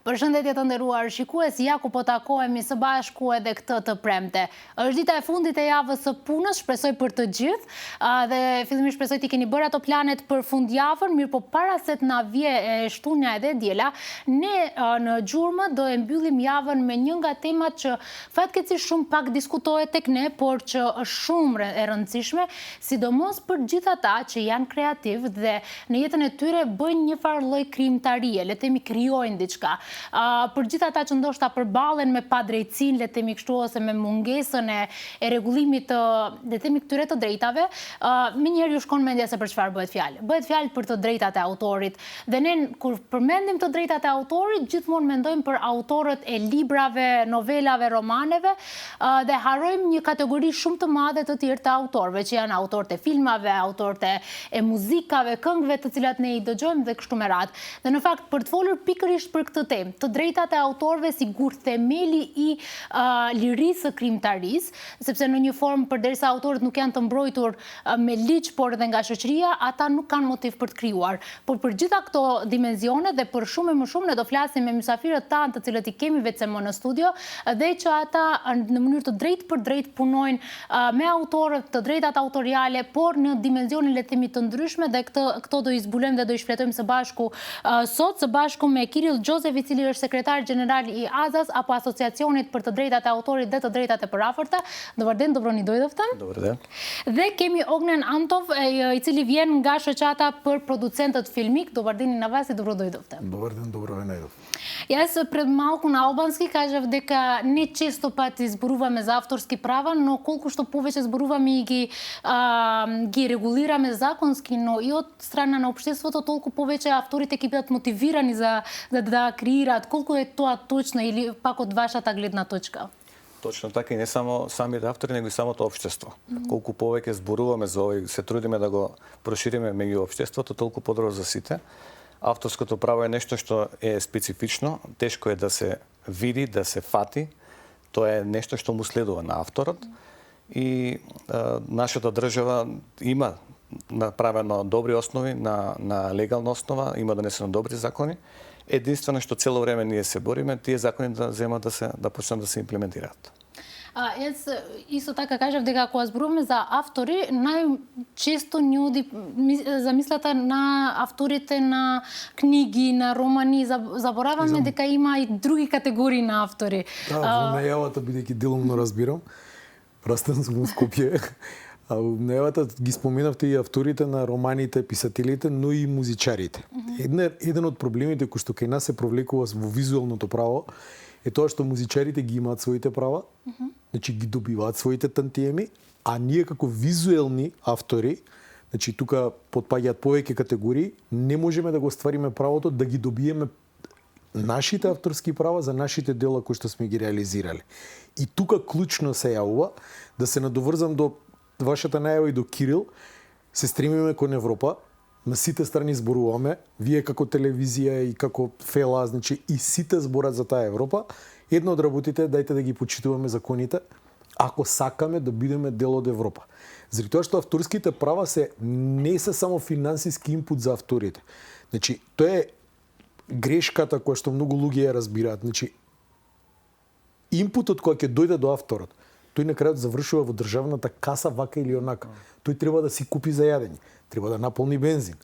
Përshëndetje të nderuar shikues, ja ku po takohemi së bashku edhe këtë të premte. Është dita e fundit e javës së punës, shpresoj për të gjithë, dhe fillimisht shpresoj t'i keni bërë ato planet për fundjavën, mirë po para se të na vje shtunja edhe diela, ne në gjurmë do e mbyllim javën me një nga temat që fatkeqësisht shumë pak diskutohet tek ne, por që është shumë e rëndësishme, sidomos për gjithë ata që janë kreativ dhe në jetën e tyre bëjnë një farë lloj krijimtarie, le të themi krijojnë diçka. Për gjithë ata që ndoshta përballen me padrejtësinë, le të themi kështu, ose me mungesën e rregullimit të, le të themi, këtyre të drejtave, menjëherë ju shkon mendja se për çfarë bëhet fjalë. Bëhet fjalë për të drejtat e autorit. Dhe ne kur përmendim të drejtat e autorit, gjithmonë mendojmë për autorët e librave, novelave, romaneve, dhe harrojmë një kategori shumë të madhe të tjerë të autorëve, që janë autorët e filmave, autorët e muzikave, këngëve të cilat ne i dëgjojmë dhe kështu me radhë. Dhe në fakt për të folur pikërisht për këtë temë, të drejtat e autorëve si gur themeli i lirisë së krijimtarisë, sepse në një formë përderisa autorët nuk janë të mbrojtur me ligj, por edhe nga shoqëria, ata nuk kanë motiv për të krijuar. Por për gjitha këto dimensione dhe për shumë e më shumë ne do flasim me mysafirët tanë të cilët i kemi veçse në studio, dhe që ata në mënyrë të drejtë për drejtë punojnë me autorët, të drejtat autoriale, por në dimensione, le të themi, të ndryshme, dhe këto do i zbulojmë dhe do i shfletojmë së bashku sot, së bashku me Kirill Gjozev, i cili është sekretar general i AZAS apo Asociacionit për të drejtat e autorit dhe të drejtat e përafërta. Dobar den, dobroni dojdovtëm. Dobar den. Dhe kemi Ognen Antov, i cili vjen nga shoqata për producentët filmik. Dobar den i na vas i dobro dojdovtëm. Dobar den, dobro ви најдов. Јас пред малку на албански кажав дека не често пати зборуваме за авторски права, но колку што повеќе зборуваме и ги регулираме законски, но и од страна на општеството, толку повеќе авторите ќе бидат мотивирани за да креираат. Колку е тоа точно или пак од вашата гледна точка? Точно така, и не само самите автори, него и самото општество. Колку повеќе зборуваме за овој, се трудиме да го прошириме меѓу општеството, толку подобро за сите. Авторското право е нешто што е специфично, тешко е да се види, да се фати. Тоа е нешто што му следува на авторот. И нашата држава има направено добри основи, на легална основа, има донесено добри закони. Единствено што цело време ние се бориме, тие закони да земат да почнат да се имплементираат. Јас исто така кажав дека кога зборуваме за автори, најчесто ни оди замислата на авторите на книги, на романи, забораваме дека има и други категории на автори. Да, во најавата, бидејќи делумно разбирам, растен сум во Скопје, а во најавата ги споменавте и авторите на романите, писателите, но и музичарите. Еден од проблемите кои што кај нас се провлекува во визуелното право е тоа што музичарите ги имаат своите права, значи ги добиваат своите тантиеми, а ние како визуелни автори, значи тука потпаѓаат повеќе категории, не можеме да го ствариме правото да ги добиеме нашите авторски права за нашите дела кои што сме ги реализирали. И тука клучно се јавува, да се надоврзам до вашата најава и до Кирил, се стремиме кон Европа, на сите страни зборуваме, вие како телевизија и како ФЕЛА, значи и сите зборат за таа Европа. Едно од работите, дајте да ги почитуваме законите, ако сакаме да бидеме дел од Европа. Заради тоа што авторските права не се само финансиски инпут за авторите. Значи, тоа е грешката која што многу луѓе ја разбираат. Значи, инпутот кој ќе дојде до авторот, тој на крајот завршува во државната каса вака или онака. Тој треба да си купи за јадење, треба да наполни бензин,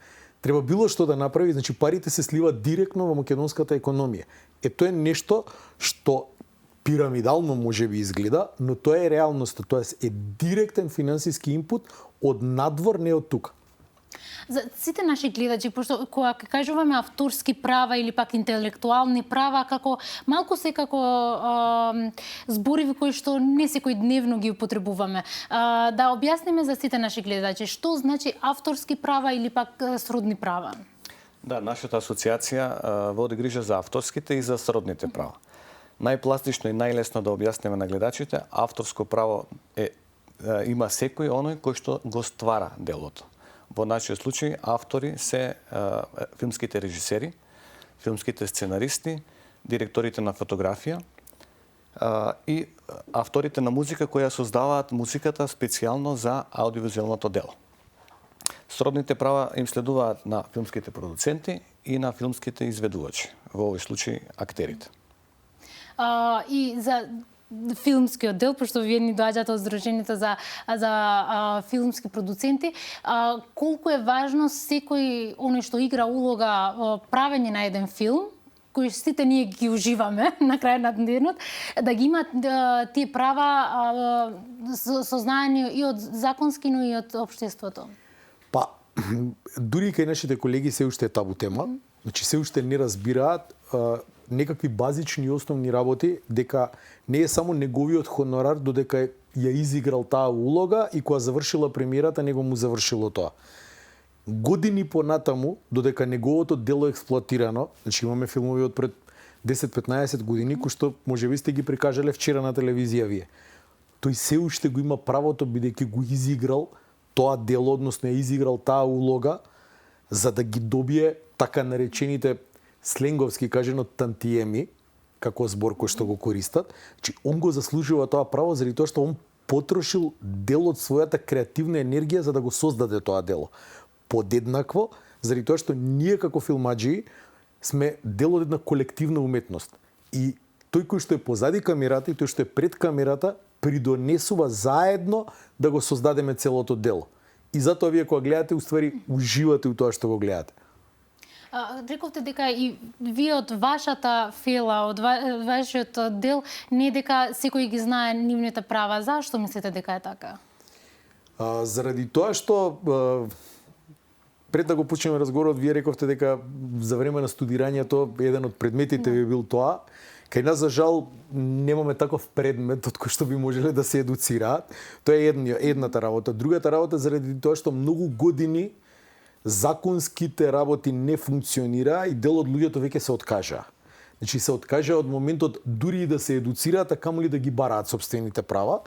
треба било што да направи, значи парите се сливаат директно во македонската економија. Тоа е нешто што пирамидално може би изгледа, но тоа е реалноста, тоа е директен финансиски инпут од надвор, не од тука. За сите наши гледачи, пошто кога кажуваме авторски права или пак интелектуални права, малку се како зборови кои што не секој дневно ги употребуваме. Да објасниме за сите наши гледачи што значи авторски права или пак сродни права. Да, нашата асоциација води грижа за авторските и за сродните права. Најпластично и најлесно да објасниме на гледачите, авторско право има секој оној кој што го ствара делото. Во нашиот случај автори се филмските режисери, филмските сценаристи, директорите на фотографија и авторите на музика кои ја создаваат музиката специјално за аудиовизуелното дело. Сродните права им следуваат на филмските продуценти и на филмските изведувачи. во овој случај актерите. И за филмскиот дел, пошто вие ни доаѓате од Сдруженијето за филмски продуценти, колку е важно секој оној што игра улога правење на еден филм, кои сите ние ги уживаме на крај на денот, да ги имат тие права сознаени и од законски, но и од општеството? Па, дури кај нашите колеги се уште е табу тема, значи се уште не разбираат некакви базични и основни работи, дека не е само неговиот хонорар, додека ја изиграл таа улога и кога завршила премиерата, него му завршило тоа. Години понатаму, додека неговото дело е експлоатирано, значи имаме филмови од пред 10-15 години, кои што можеби сте ги прикажале вчера на телевизија вие. Тој се уште го има правото, бидејќи го изиграл тоа дело, односно ја изиграл таа улога, за да ги добие така наречените сленговски кажено тантиеми, како збор кој што го користат. Значи, он го заслужува тоа право заради тоа што он потрошил дел од својата креативна енергија за да го создаде тоа дело. Подеднакво, заради тоа што ние како филмаџии сме дел од една колективна уметност. И тој кој што е позади камерата и тој што е пред камерата придонесува заедно да го создадеме целото дело. И затоа вие кога гледате, уствари уживате у тоа што го гледате. Рековте дека и вие од вашата фела, од вашиот дел, не дека секој ги знае нивните права. Зашто мислите дека е така? Заради тоа што пред да го почнеме разговорот, вие рековте дека за време на студирањето еден од предметите ви бил тоа. Кај нас, за жал, немаме таков предмет од кој што би можеле да се едуцираат. Тоа е едната работа. Другата работа заради тоа што многу години законските работи не функционира и дел од луѓето веќе се откажа. Значи се откажа од моментот дури и да се едуцираат, а камоли да ги бараат сопствените права.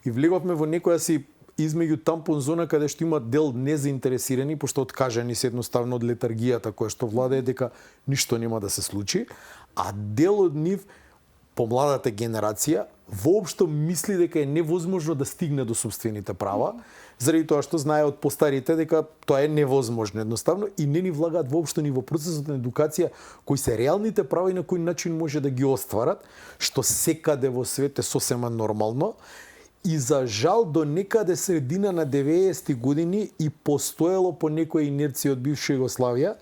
И влеговме во некоја си измеѓу тампон зона каде што има дел незаинтересирани, пошто откажани се едноставно од летаргијата која што владее дека ништо нема да се случи, а дел од нив, помладата генерација, воопшто мисли дека е невозможно да стигне до сопствените права, заради тоа што знае од постарите дека тоа е невозможно едноставно и не ни влагаат воопшто ни во процесот на едукација кои се реалните права и на кој начин може да ги остварат, што секаде во свет е сосема нормално. И за жал до некаде средина на 90-ти години и постоело по некоја инерција од бивша Југославија,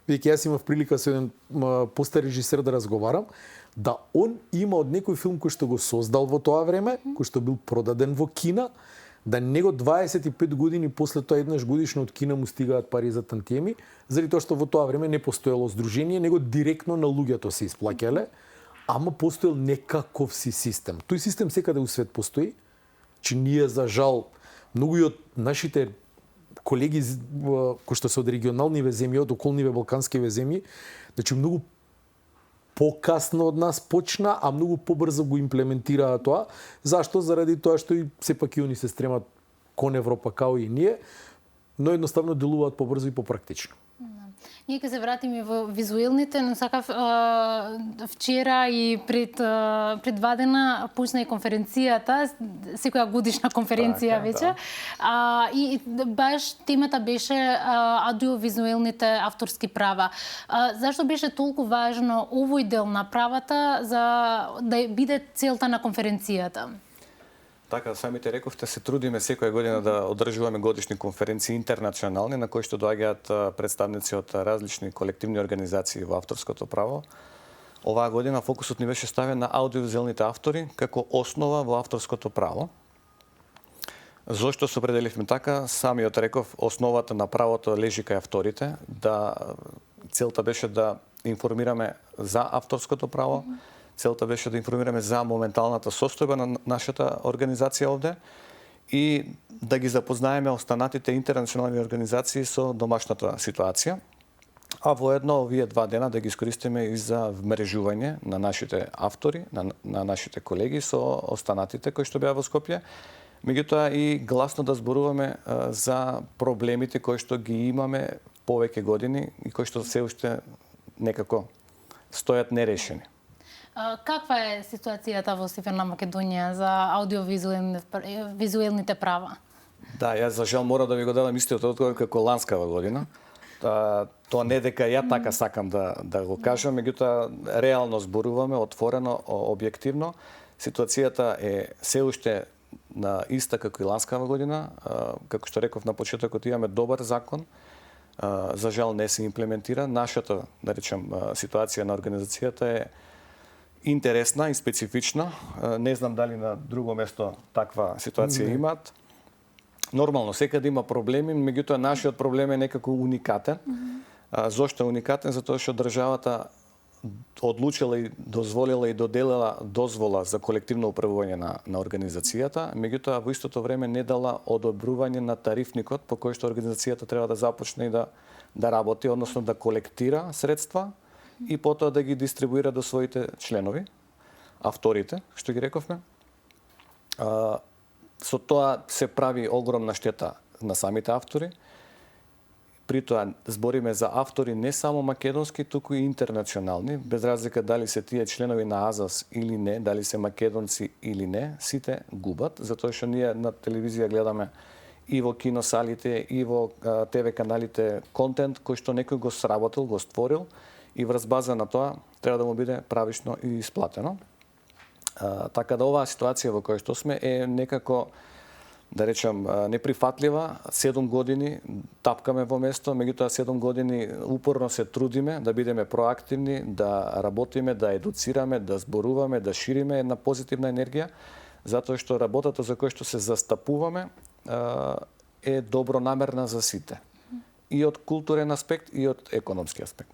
бидејќи јас имав прилика со еден постар режисер да разговарам, да он има од некој филм кој што го создал во тоа време, кој што бил продаден во Кина, да него 25 години после тоа еднаш годишно од Кина му стигаат пари за тантиеми, заради тоа што во тоа време не постоело здружение, него директно на луѓето се исплаќале, ама постоел некаков си систем. Тој систем секаде у свет постои, че ние, за жал, многу од нашите колеги кои што се од регионалниве земји, од околниве балканскиве земји, значи многу покасно од нас почна, а многу побрзо го имплементираа тоа. Зашто? Заради тоа што и сепак и они се стремат кон Европа као и ние, но едноставно делуваат побрзо и попрактично. Ние ќе се вратиме во визуелните, но сакав вчера и пред 2 дена почна и конференцијата, секоја годишна конференција веќе. И баш темата беше аудиовизуелните авторски права. Зашто беше толку важно овој дел на правата за да биде целта на конференцијата? Така, самите рековте, се трудиме секоја година да одржуваме годишни конференции интернационални на кои што доаѓаат представници од различни колективни организации во авторското право. Оваа година фокусот ни беше ставен на аудиовизуелните автори како основа во авторското право. Зошто се определивме така? Самиот реков, основата на правото лежи кај авторите, целта беше да информираме за авторското право. Целта беше да информираме за моменталната состојба на нашата организација овде и да ги запознаеме останатите интернационални организации со домашната ситуација. А воедно овие 2 дена да ги искористиме и за вмрежување на нашите автори, на нашите колеги со останатите кои што беа во Скопје. Меѓутоа и гласно да зборуваме за проблемите кои што ги имаме повеќе години и кои што се уште некако стојат нерешени. Каква е ситуацијата во Северна Македонија за аудиовизуелните права? Да, јас за жал мора да ви го дадам истиот одговор како ланскава година. Тоа не дека ја така сакам да го кажам, меѓутоа реално зборуваме, отворено, објективно. Ситуацијата е се уште на иста како и ланскава година. Како што реков на почетокот, имаме добар закон. За жал не се имплементира. Нашата, да речем, ситуација на организацијата е интересна и специфична. Не знам дали на друго место таква ситуација имаат. Нормално, секаде има проблеми, меѓутоа нашиот проблем е некако уникатен. Зошто е уникатен? Затоа што државата одлучила и дозволила и доделила дозвола за колективно управување на организацијата, меѓутоа во истото време не дала одобрување на тарифникот по кој што организацијата треба да започне и да работи, односно да колектира средства и потоа да ги дистрибуира до своите членови, авторите, што ги рековме. Со тоа се прави огромна штета на самите автори. При тоа збориме за автори не само македонски, туку и интернационални, без разлика дали се тие членови на АЗАС или не, дали се македонци или не, сите губат, затоа што ние на телевизија гледаме и во киносалите, и во ТВ каналите контент кој што некој го сработил, го створил и врз база на тоа треба да му биде правишно и исплатено. Така да оваа ситуација во која што сме е некако, да речам, неприфатлива. 7 години тапкаме во место, меѓутоа 7 години упорно се трудиме да бидеме проактивни, да работиме, да едуцираме, да зборуваме, да шириме една позитивна енергија, затоа што работата за која што се застапуваме е добронамерна за сите. И од културен аспект, и од економски аспект.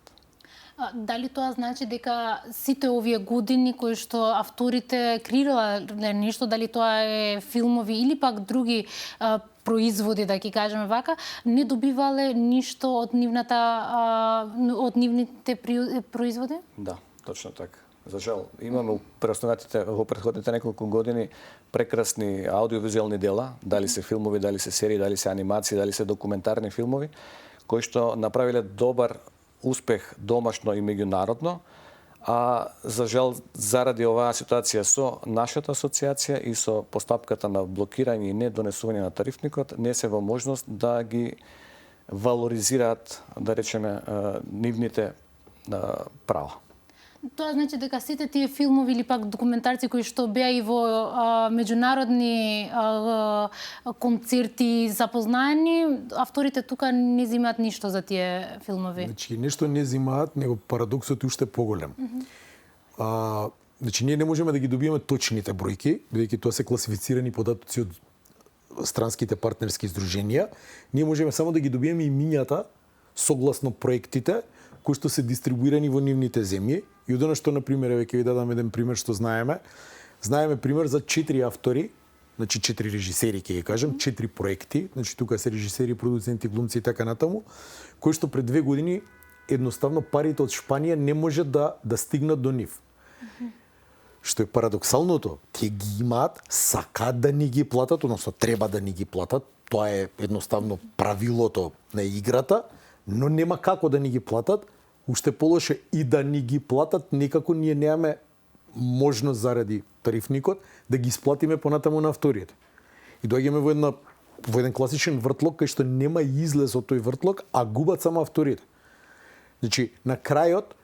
Дали тоа значи дека сите овие години кои што авторите креирале нешто, дали тоа е филмови или пак други производи, да ги кажеме вака, не добивале ништо од нивните производи? Да, точно така. За жал, имаме во претходните неколку години прекрасни аудиовизуелни дела, дали се филмови, дали се серии, дали се анимации, дали се документарни филмови, кои што направиле добар успех домашно и меѓународно, а за жал заради оваа ситуација со нашата асоциација и со постапката на блокирање и недонесување на тарифникот, не се во можност да ги валоризираат, да речеме, нивните права. Тоа значи дека сите тие филмови или пак документарци кои што беа и во меѓународни концерти запознаени, авторите тука не земаат ништо за тие филмови. Значи, нешто не земаат, него парадоксот е уште поголем. Значи, ние не можеме да ги добиеме точните бројки, бидејќи тоа се класифицирани податоци од странските партнерски здруженија. Ние можеме само да ги добиеме имињата согласно проектите кои што се дистрибуирани во нивните земји. И од она што, например, ќе ви дадам еден пример што знаеме. Знаеме пример за 4 автори, значи 4 режисери, ќе ги кажем, 4 проекти, значи тука се режисери, продуценти, глумци и така натаму, кои што пред 2 години едноставно парите од Шпанија не може да стигнат до нив. Што е парадоксалното, ќе ги имаат, сакаат да ни ги платат, односно треба да ни ги платат, тоа е едноставно правилото на играта, но нема како да ни ги платат, уште полоше и да ни ги платат, некако ние немаме можност заради тарифникот да ги исплатиме понатаму на авторите. И доаѓаме во еден класичен вртлок кај што нема излез од тој вртлок, а губат само авторите. Значи, на крајот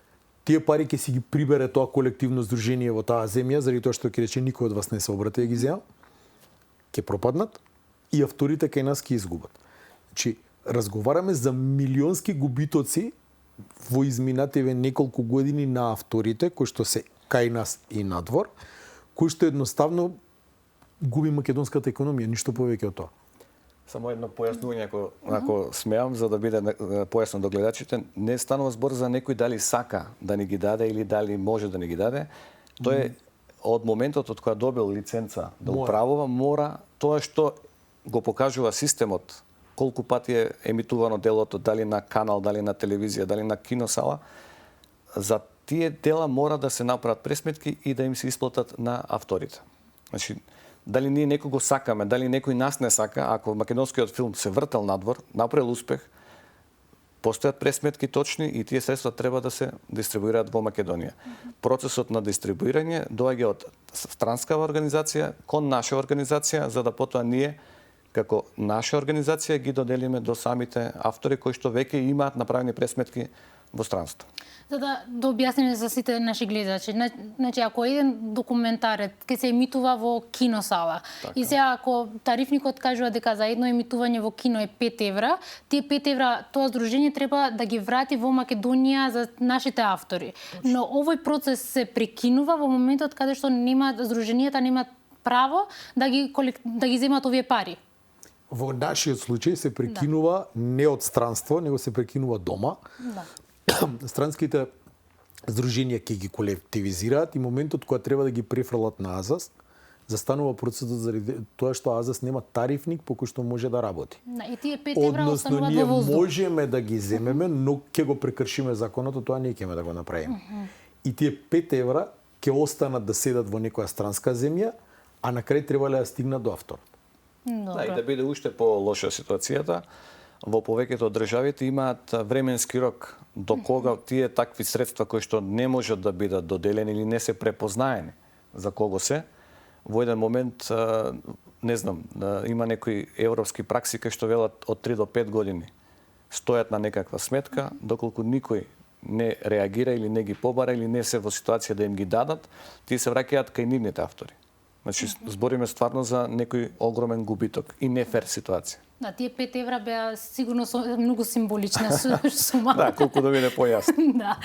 тие пари ќе си ги прибере тоа колективно здружение во таа земја, заради тоа што ќе рече никој од вас не се обрати да ги земам, ќе пропаднат и авторите кај нас ќе изгубат. Значи, разговараме за милионски губитоци во изминативе неколку години на авторите, кои што се кај нас и надвор, кои што едноставно губи македонската економија, ништо повеќе од тоа. Само едно појаснување, ако смеам, за да биде појасно до гледачите, не станува збор за некој дали сака да ни ги даде или дали може да ни ги даде. Тој е од моментот од кога добил лиценца да управува, мора тоа што го покажува системот, колку пати е емитувано делото, дали на канал, дали на телевизија, дали на киносала, за тие дела мора да се направат пресметки и да им се исплатат на авторите. Значи, дали ние некого сакаме, дали некој нас не сака, ако македонскиот филм се вртал надвор, направил успех, постојат пресметки точни и тие средства треба да се дистрибуираат во Македонија. Процесот на дистрибуирање доаѓа од странскава организација кон наша организација, за да потоа ние како наша организација ги доделиме до самите автори кои што веќе имаат направени пресметки во странство. За да објасниме за сите наши гледачи. Значи, ако еден документарец ќе се емитува во киносала, и сега ако тарифникот кажува дека за едно емитување во кино е 5 евра, тие 5 евра тоа здружение треба да ги врати во Македонија за нашите автори. Но овој процес се прекинува во моментот каде што здруженијата немаат право да ги земат овие пари. Во нашиот случај се прекинува не од странство, него се прекинува дома. Да. Странските здруженија ќе ги колективизираат и моментот кога треба да ги префрлат на АЗАС, застанува процесот заради тоа што АЗАС нема тарифник по кој што може да работи. И тие 5 евра остануваат во воздух. Односно, ние можеме да ги земеме, но ќе го прекршиме законот, тоа не ќе да го направиме. И тие 5 евра ќе останат да седат во некоја странска земја, а на крај требале да стигнат до автор. Да, и да биде уште по-лоша ситуацијата, во повеќето од државите имаат временски рок до кога тие такви средства кои што не можат да бидат доделени или не се препознаени за кого се, во еден момент, не знам, има некои европски пракси кои што велат од 3 до 5 години стојат на некаква сметка, доколку никој не реагира или не ги побара или не се во ситуација да им ги дадат, тие се враќаат кај нивните автори. Значи, збориме стварно за некој огромен губиток и нефер ситуација. Да, тие 5 евра беа сигурно многу символична сума. Да, колку да биде појасно. Да.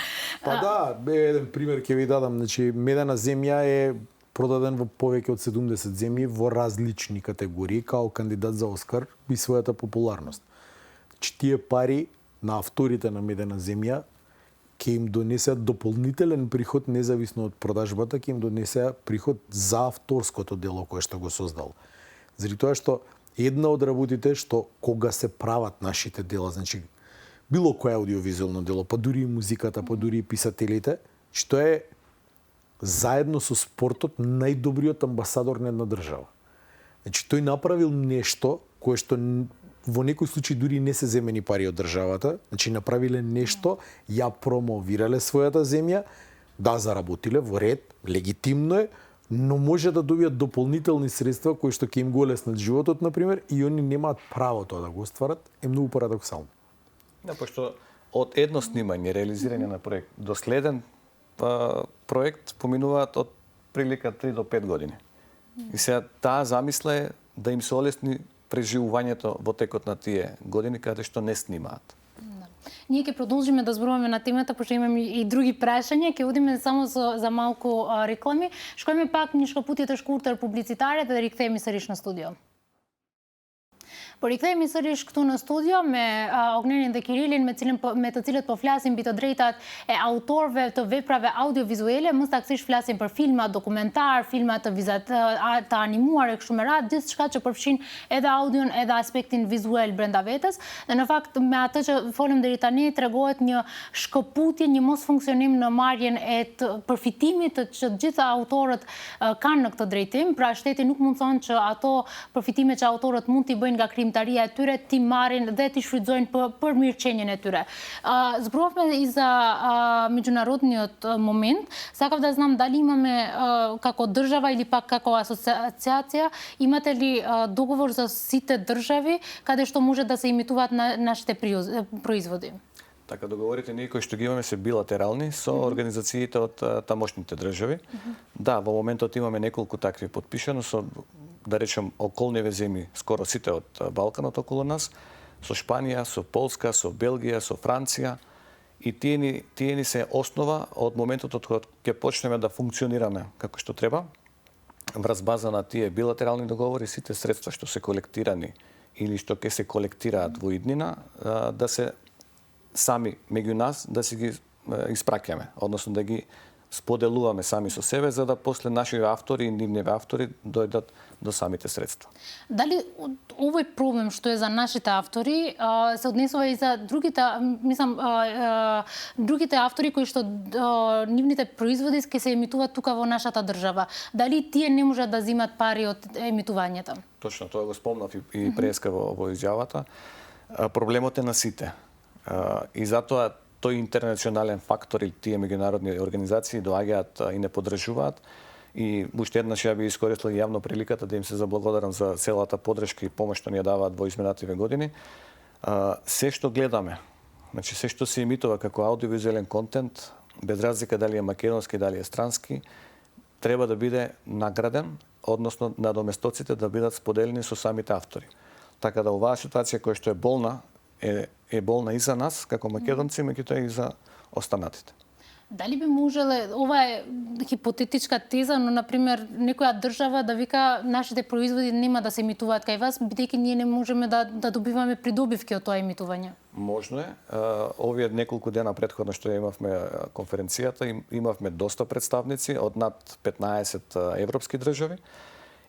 Па да, еден пример ќе ви дадам. Значи, медена земја е продаден во повеќе од 70 земји во различни категории, као кандидат за Оскар и својата популарност. Значи, тие пари на авторите на медена земја ќе им донесеат дополнителен приход независно од продажбата, ќе им донесеа приход за авторското дело кое што го создал. Заради тоа што една од работите што кога се прават нашите дела, значи било кое аудиовизуелно дело, па дури и музиката, па дури и писателите, што е заедно со спортот најдобриот амбасадор на една држава. Значи тој направил нешто кое што во некој случај дури не се земени пари од државата, значи направиле нешто, ја промовирале својата земја, да заработиле во ред, легитимно е, но може да добијат дополнителни средства кои што ќе им го леснат животот, например, и они немаат право тоа да го остварат, е многу парадоксално. Да, пошто од едно снимање, реализирање на проект до следен проект поминуваат од прилика 3 до 5 години. И сега таа замисла е да им се олесни преживувањето во текот на тие години каде што не снимаат. Ние ќе продолжиме да зборуваме на темата, пошто имаме и други прашања. Ќе одиме само за малку реклами. Шкојме пак нишко путите шкуртер публицитаре да рикнеме сариш на студио. Порикнеме сариш кту на студио ме Огненин де Кирилин, me të cilët po flasim mbi të drejtat e autorëve të veprave audiovisuele, më saktësisht flasim për filma dokumentar, filma të animuar e kështu me radhë, gjithçka që përfshin edhe audion edhe aspektin vizual brenda vetes. Dhe në fakt me atë që folëm deri tani tregohet një shkëputje, një mos funksionim në marrjen e të përfitimit që të gjitha autorët kanë në këtë drejtim. Pra shteti nuk mundson që ato përfitime që autorët mund t'i bëjnë nga krimtaria e tyre t'i marrin dhe t'i shfrytëzojnë për mirëqenjen e tyre. Зборувавме и за меѓународниот момент. Сакав да знам дали имаме како држава или пак како асоциација, имате ли договор за сите држави каде што може да се имитуваат нашите производи? Така, договорите ние кои што ги имаме се билатерални со организациите од тамошните држави. Да, во моментот имаме неколку такви подпишано со, да речем, околниве земји, скоро сите од Балканот околу нас, со Шпанија, со Полска, со Белгија, со Франција. И тие ни се основа од моментот од кога ќе почнеме да функционираме како што треба. Врз база на тие билатерални договори, сите средства што се колектирани или што ќе се колектираат во иднина, да се сами меѓу нас да си ги испраќаме, односно да ги споделуваме сами со себе, за да после нашите автори и нивните автори дојдат до самите средства. Дали овој проблем што е за нашите автори се однесува и за другите, мислам, другите автори кои што нивните производи ќе се емитуваат тука во нашата држава? Дали тие не можат да земат пари од емитувањето? Точно, тоа го спомнав и преска во изјавата. Проблемот е на сите. И затоа тој интернационален фактор или тие меѓународни организации доаѓаат и не поддржуваат. И уште еднаш ја би искористил јавно приликата да им се заблагодарам за целата поддршка и помош што ни ја даваат во изминативе години. Се што гледаме, значи се што се емитува како аудиовизуелен контент, без разлика дали е македонски, дали е странски, треба да биде награден, односно надоместоците да бидат споделени со самите автори. Така да оваа ситуација која што е болна, е болна и за нас како македонци, меѓутоа и за останатите. Дали би можеле, ова е хипотетичка теза, но например некоја држава да вика нашите производи нема да се емитуваат кај вас, бидејќи ние не можеме да добиваме придобивки од тоа емитување? Можно е. Овие неколку дена претходно што имавме конференцијата, имавме доста представници од над 15 европски држави.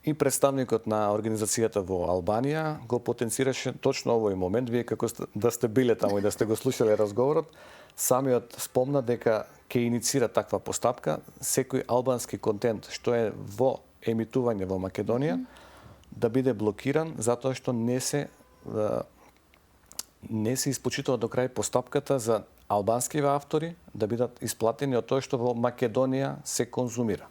И представникот на организацијата во Албанија го потенцираше точно овој момент. Вие како да сте биле таму и да сте го слушале разговорот, самиот спомна дека ќе иницира таква постапка секој албански контент што е во емитување во Македонија да биде блокиран затоа што не се испочитува до крај постапката за албанскиве автори да бидат исплатени од тоа што во Македонија се конзумира.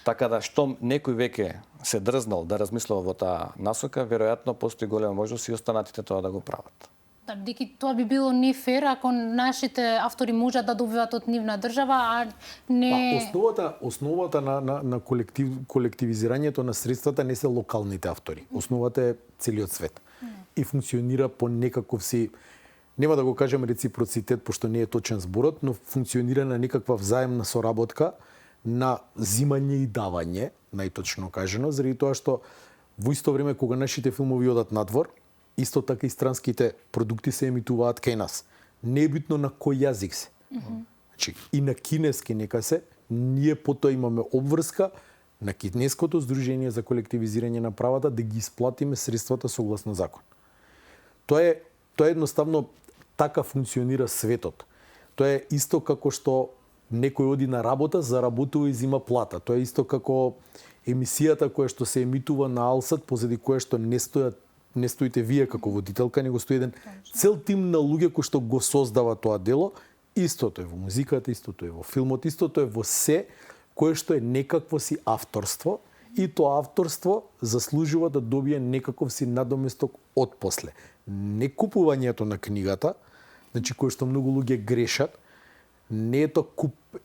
Така да, што некој веќе се дрзнал да размислува во таа насока, веројатно постои голема можност и останатите тоа да го прават. Да, бидејќи тоа би било не фер ако нашите автори можат да добиваат од нивна држава, а не... Основата на колективизирањето на средствата не се локалните автори. Основата е целиот свет. И функционира по некаков си, нема да го кажем реципроцитет, пошто не е точен зборот, но функционира на некаква взаемна соработка на зимање и давање, најточно кажено, заради тоа што во исто време кога нашите филмови одат надвор, исто така и странските продукти се емитуваат кај нас. Не е битно на кој јазик се. Значи, и на кинески нека се, ние потоа имаме обврска на кинеското Сдружение за колективизирање на правата да ги исплатиме средствата согласно закон. Тоа е едноставно така функционира светот. Тоа е исто како што некој оди на работа, заработува и зима плата. Тоа е исто како емисијата која што се емитува на Алсат, позади која што не стоите вие како водителка, него стои еден цел тим на луѓе кои што го создава тоа дело. Истото е во музиката, истото е во филмот, истото е во се кое што е некакво си авторство и тоа авторство заслужува да добие некаков си надоместок отпосле. Не купувањето на книгата, значи кое што многу луѓе грешат, не е тоа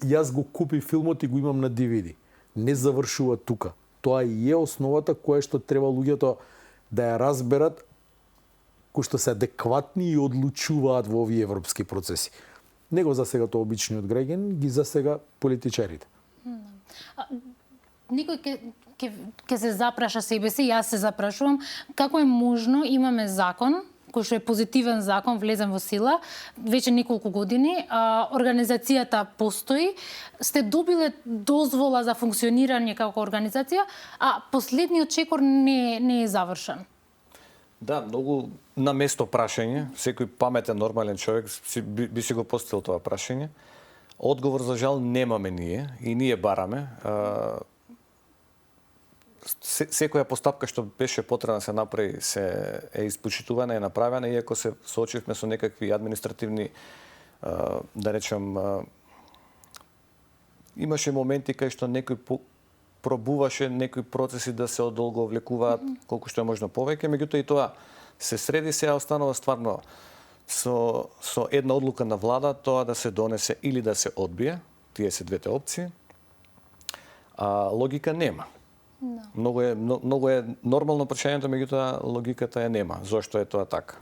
јас го купи филмот и го имам на DVD. Не завршува тука. Тоа е основата која што треба луѓето да ја разберат, кои што се адекватни и одлучуваат во овие европски процеси. Него за сега тоа обичниот граѓан, ги за сега политичарите. Никој ќе се запраша себе си, јас се запрашувам, како е можно, имаме закон, кој што е позитивен закон, влезен во сила, веќе неколку години, организацијата постои, сте добиле дозвола за функционирање како организација, а последниот чекор не е завршен. Да, многу на место прашање. Секој паметен, нормален човек би си го поставил тоа прашање. Одговор за жал немаме ние и ние бараме. Секоја постапка што беше потребна да се направи се е испочитувана, е направена, иако се соочивме со некакви административни, да речем, имаше моменти кај што некој пробуваше некои процеси да се одолговлекуваат колку што е можно повеќе, меѓутоа и тоа се среди, сега останува стварно со една одлука на влада тоа да се донесе или да се одбие, тие се двете опции. Логика нема. Да. Многу е нормално прашањето, меѓутоа логиката нема. Зошто е тоа така?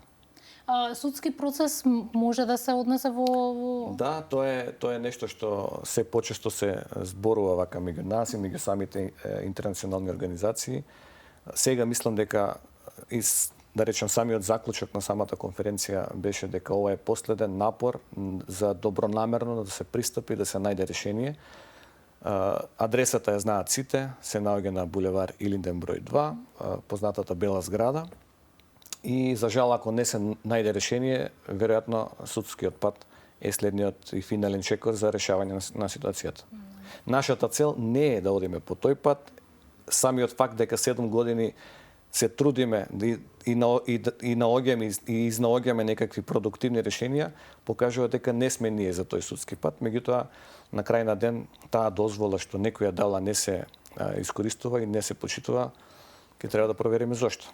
Судски процес може да се однесе во... Да, тоа е нешто што се почесто се зборува вака меѓу нас и меѓу самите интернационални организации. Сега мислам дека да речем самиот заклучок на самата конференција беше дека ова е последен напор за добронамерно да се пристапи, да се најде решение. Адресата ја знаат сите, се наоѓа на булевар Илинден број 2, познатата бела зграда. И за жал, ако не се најде решение, веројатно судскиот пат е следниот и финален чекор за решавање на ситуацијата. Нашата цел не е да одиме по тој пат. Самиот факт дека 7 години се трудиме и наоѓаме и изнаоѓаме некакви продуктивни решенија, покажува дека не сме ние за тој судски пат, меѓутоа на крај на ден таа дозвола што некоја дала не се искористува и не се почитува, ќе треба да провериме зошто.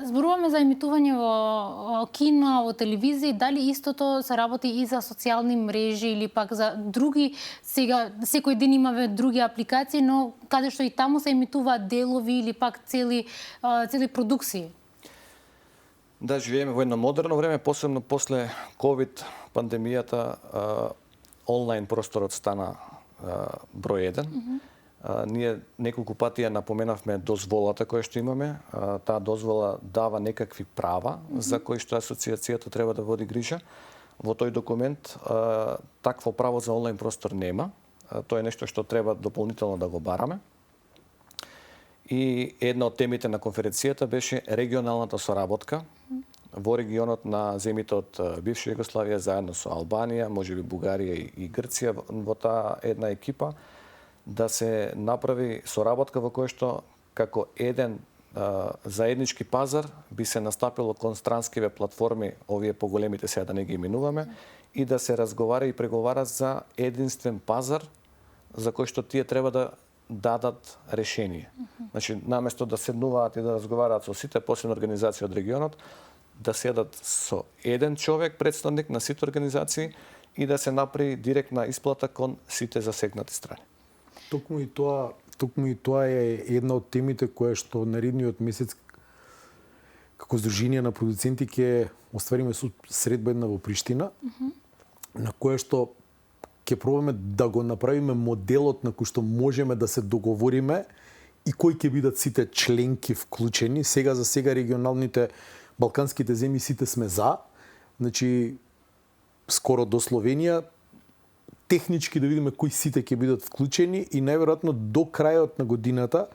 Зборуваме за емитување во кино, во телевизија, дали истото се работи и за социјални мрежи или пак за други, сега секој ден имаме други апликации, но каде што и таму се емитуваат делови или пак цели продукции? Да, живееме во едно модерно време, посебно после ковид пандемијата, онлайн просторот стана број 1. Ние неколку пати ја напоменавме дозволата која што имаме. Таа дозвола дава некакви права за кои што асоциацијата треба да води грижа. Во тој документ такво право за онлайн простор нема. Тоа е нешто што треба дополнително да го бараме. И една од темите на конференцијата беше регионалната соработка во регионот на земјите од бивша Југославија заедно со Албанија, можеби Бугарија и Грција во таа една екипа, да се направи соработка во која што како еден заеднички пазар би се настапило кон странскиве платформи, овие поголемите сега да не ги именуваме, и да се разговара и преговара за единствен пазар за кој што тие треба да дадат решение. Значи, наместо да седнуваат и да разговараат со сите посебни организации од регионот, да седат со еден човек, представник на сите организации, и да се направи директна исплата кон сите засегнати страни. Токму и тоа е една од темите која што наредниот месец како Сдружение на продуценти ќе оствариме средба една во Приштина, на која што ќе пробаме да го направиме моделот на кој што можеме да се договориме и кои ќе бидат сите членки вклучени. Сега за сега регионалните балканските земји сите сме за. Значи скоро до Словенија, технички да видиме кои сите ќе бидат вклучени и најверојатно до крајот на годината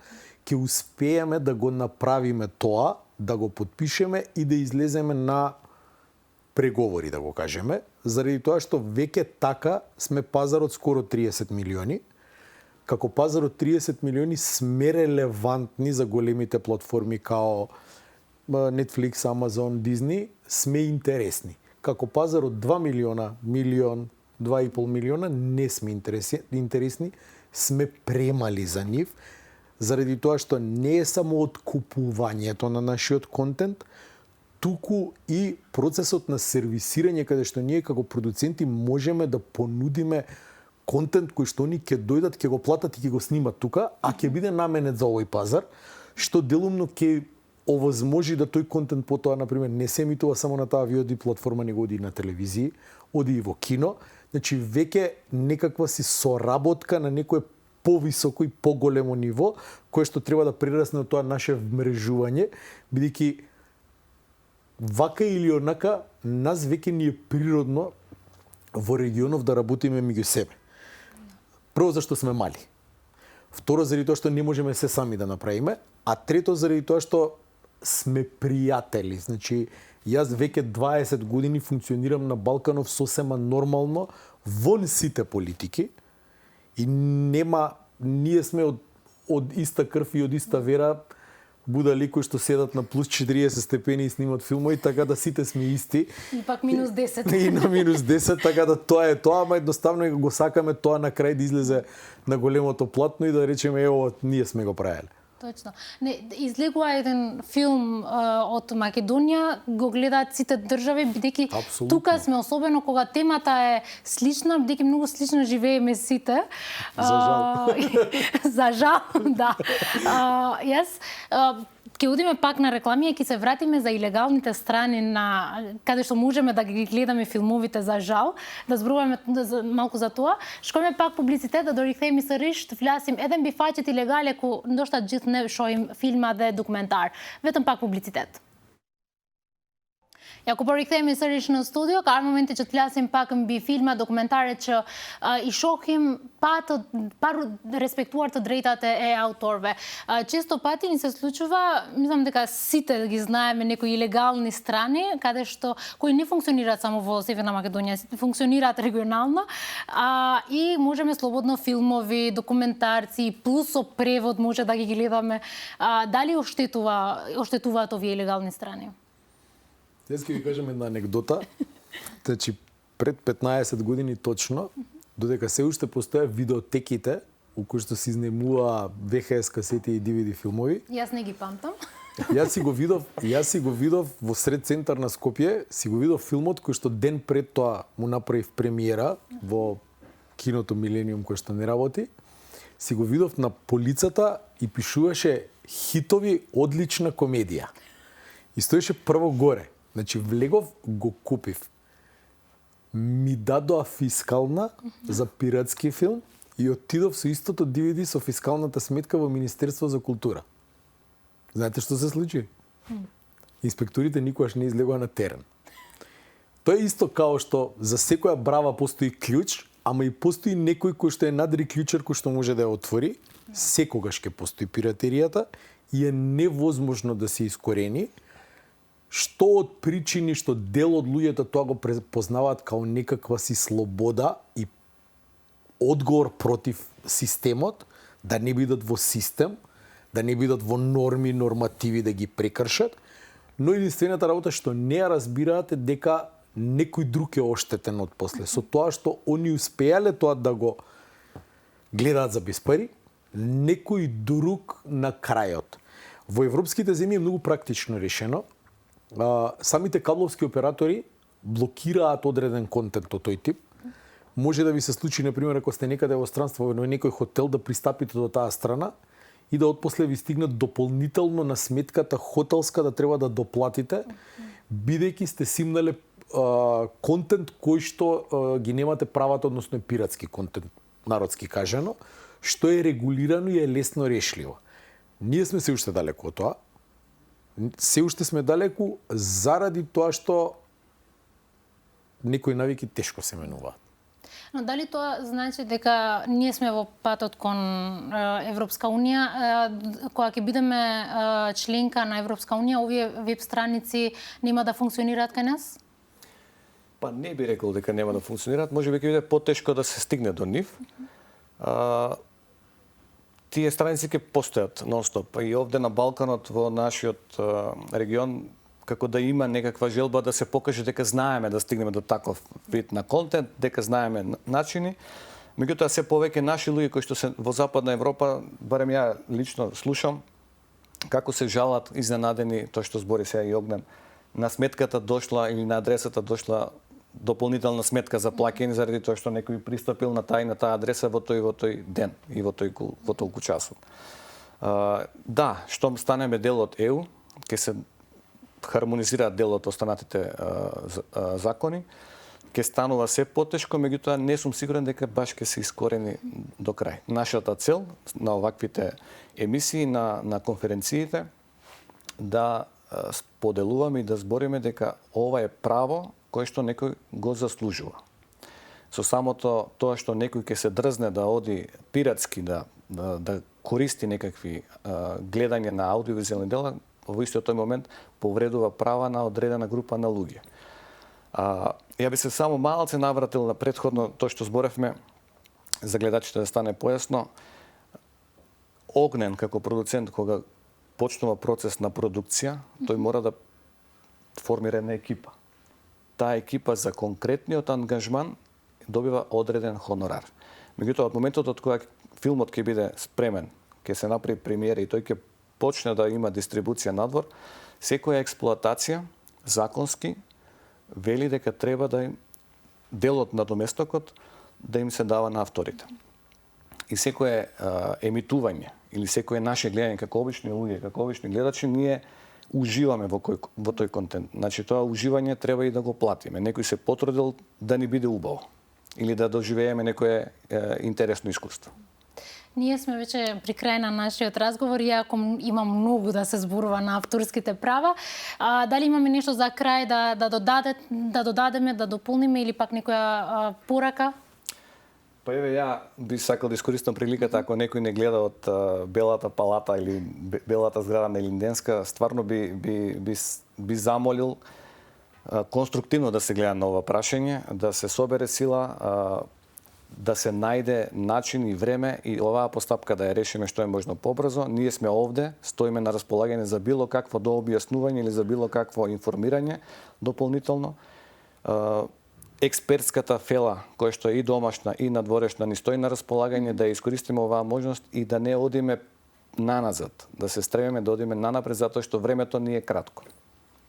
ќе успееме да го направиме тоа, да го подпишеме и да излеземе на преговори, да го кажеме, заради тоа што веќе така сме пазар од скоро 30 милиони. Како пазар од 30 милиони сме релевантни за големите платформи као Netflix, Amazon, Disney, сме интересни. Како пазар од 2 милиона, 2,5 милиона не сме интересни, сме премали за нив, заради тоа што не е само откупувањето на нашиот контент, туку и процесот на сервисирање каде што ние како продуценти можеме да понудиме контент кој што они ќе дојдат, ќе го платат и ќе го снимат тука, а ќе биде наменет за овој пазар, што делумно ќе овозможи да тој контент потоа, например, не се емитува само на таа VOD платформа, него оди и на телевизија, оди и во кино. Значи, веќе некаква си соработка на некое повисоко и поголемо ниво, кое што треба да прерасне од тоа наше вмрежување, бидејќи вака или онака, нас веќе ни е природно во регионов да работиме меѓу себе. Прво, зашто сме мали. Второ, заради тоа што не можеме се сами да направиме. А трето, заради тоа што сме пријатели. Значи, јас веќе 20 години функционирам на Балканов сосема нормално, вон сите политики. И нема, ние сме од иста крв и од иста вера, будали кои што седат на плюс 40 степени и снимат филмови, така да сите сме исти. И пак минус 10. И на минус 10, така да тоа е тоа, ама едноставно го сакаме тоа на крај да излезе на големото платно и да речеме ево, ние сме го правеле. Точно. Не, излегува еден филм од Македонија, го гледаат сите држави, бидејќи тука сме, особено кога темата е слична, бидејќи многу слично живееме сите. За жал. За жал, да. Јас ќе одиме пак на реклами и ќе се вратиме за илегалните страни на каде што можеме да ги гледаме филмовите, за жал, да зборуваме малку за тоа. Шкојме пак публицитет, да дорихтеме се ришт, власим еден бифачет илегале ко дошта джит не шоим филма де документар. Ветам пак публицитет. Ja ku po rikthehemi sërish në studio, ka momente që të flasim pak mbi filma dokumentare që I shohim pa respektuar të drejtat e autorëve. Често пати ни се случува, мислам дека сите ги знаеме некои илегални страни, каде што кои не функционираат само во Северна Македонија, функционираат регионално, и можеме слободно филмови, документарци, плюс со превод може да ги гледаме. Дали оштетуваат овие илегални страни? Јас ќе ви кажам една анегдота. Значи, пред 15 години точно, додека се уште постоја видеотеките, у кои што се изнемува VHS касети и DVD филмови. Јас не ги памтам. Јас си го видов во сред центар на Скопје, си го видов филмот кој што ден пред тоа му направив премиера во киното Милениум кој што не работи. Си го видов на полицата и пишуваше хитови одлична комедија. И стоеше прво горе. Значи, влегов, го купив. Ми дадоа фискална за пиратски филм и отидов со истото DVD со фискалната сметка во Министерство за култура. Знаете што се случи? Инспекторите никогаш не излегоа на терен. Тоа е исто као што за секоја брава постои клjuč, ама и постои некој кој што е надри клjučер кој што може да ја отвори. Секогаш ќе постои пиратеријата и е невозможно да се искорени. Што од причини што дел од луѓето тоа го препознаваат као некаква си слобода и одговор против системот, да не бидат во систем, да не бидат во норми, нормативи да ги прекршат, но единствената работа што не ја разбираат е дека некој друг е оштетен од после. Со тоа што они успеале тоа да го гледаат за без пари, некој друг на крајот. Во европските земји е многу практично решено. Самите кабловски оператори блокираат одреден контент од тој тип. Може да ви се случи, например, ако сте некаде во странство во некој хотел, да пристапите до таа страна и да отпосле ви стигнат дополнително на сметката хотелска да треба да доплатите, бидејќи сте симнале контент кој што ги немате правата, односно пиратски контент, народски кажано, што е регулирано и е лесно решливо. Ние сме се уште далеку од тоа. Се уште сме далеку заради тоа што некои навики тешко се менуваат. Но дали тоа значи дека ние сме во патот кон Европска Унија, кога ќе бидеме членка на Европска Унија, овие веб страници нема да функционираат кај нас? Па не би рекол дека нема да функционираат, можеби ќе биде потешко да се стигне до нив. Тие страници ќе постојат нон-стоп. И овде на Балканот, во нашиот регион, како да има некаква желба да се покаже дека знаеме да стигнеме до таков вид на контент, дека знаеме начини. Меѓутоа, се повеќе наши луѓе кои што се во Западна Европа, барем ја лично слушам, како се жалат изненадени, тоа што збори сега и Огнен, на сметката дошла или на адресата дошла дополнителна сметка за плаќање заради тоа што некој пристапил на таа адреса во тој ден и во толку часот. Да, штом станеме дел од ЕУ, ќе се хармонизираат дел од останатите закони, ќе станува се потешко, меѓутоа не сум сигурен дека баш ќе се искорени до крај. Нашата цел на оваквите емисии, на конференциите, да споделуваме и да збориме дека ова е право кој што некој го заслужува. Со самото тоа што некој ќе се дрзне да оди пиратски да користи некакви гледање на аудиовизуелни дела, во истиот тој момент повредува права на одредена група на луѓе. Ја би се само малце навратил на претходно тоа што зборевме, за гледачите да стане појасно. Огнен како продуцент, кога почнува процес на продукција, тој мора да формира една екипа. Таа екипа за конкретниот ангажман добива одреден хонорар. Меѓутоа, од моментот од кога филмот ќе биде спремен, ќе се направи премиера и тој ќе почне да има дистрибуција надвор, секоја експлоатација законски вели дека треба да им делот на доместокот да им се дава на авторите. И секое емитување или секое наше гледање како обични луѓе, како обични гледачи, ние уживаме во тој контент. Значи, тоа уживање треба и да го платиме. Некој се потрудил да ни биде убаво или да доживееме некое интересно искуство. Ние сме веќе при крај на нашиот разговор, иако има многу да се зборува на авторските права. Дали имаме нешто за крај да додадеме, да дополниме или пак некоја порака? Па еве, ја би сакал да искористам приликата, ако некој не гледа од Белата палата или Белата зграда на Илинденска, стварно би замолил конструктивно да се гледа на ова прашање, да се собере сила, да се најде начин и време и оваа постапка да ја решиме што е можно побрзо. Ние сме овде, стоиме на располагање за било какво дообјаснување или за било какво информирање дополнително. Експертската фела, која што е и домашна и надворешна, ни стои на располагање да ја искористиме оваа можност и да не одиме наназад, да се стремиме да одиме нанапред, затоа што времето ни е кратко.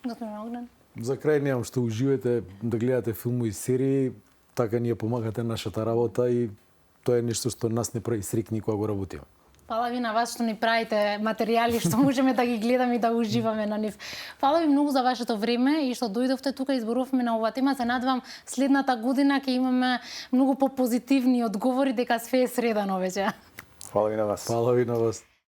Господин Огнен? За крај немам што уживате да гледате филмови и серии, така ние помагате нашата работа и тоа е нешто што нас не прави срекни кога го работиме. Фала ви на вас што ни правите материјали што можеме да ги гледаме и да уживаме на нив. Фала ви многу за вашето време и што дојдовте тука и зборувавме на оваа тема. Се надевам следната година ќе имаме многу попозитивни одговори дека све е средано веќе. Фала ви на вас. Фала ви на вас.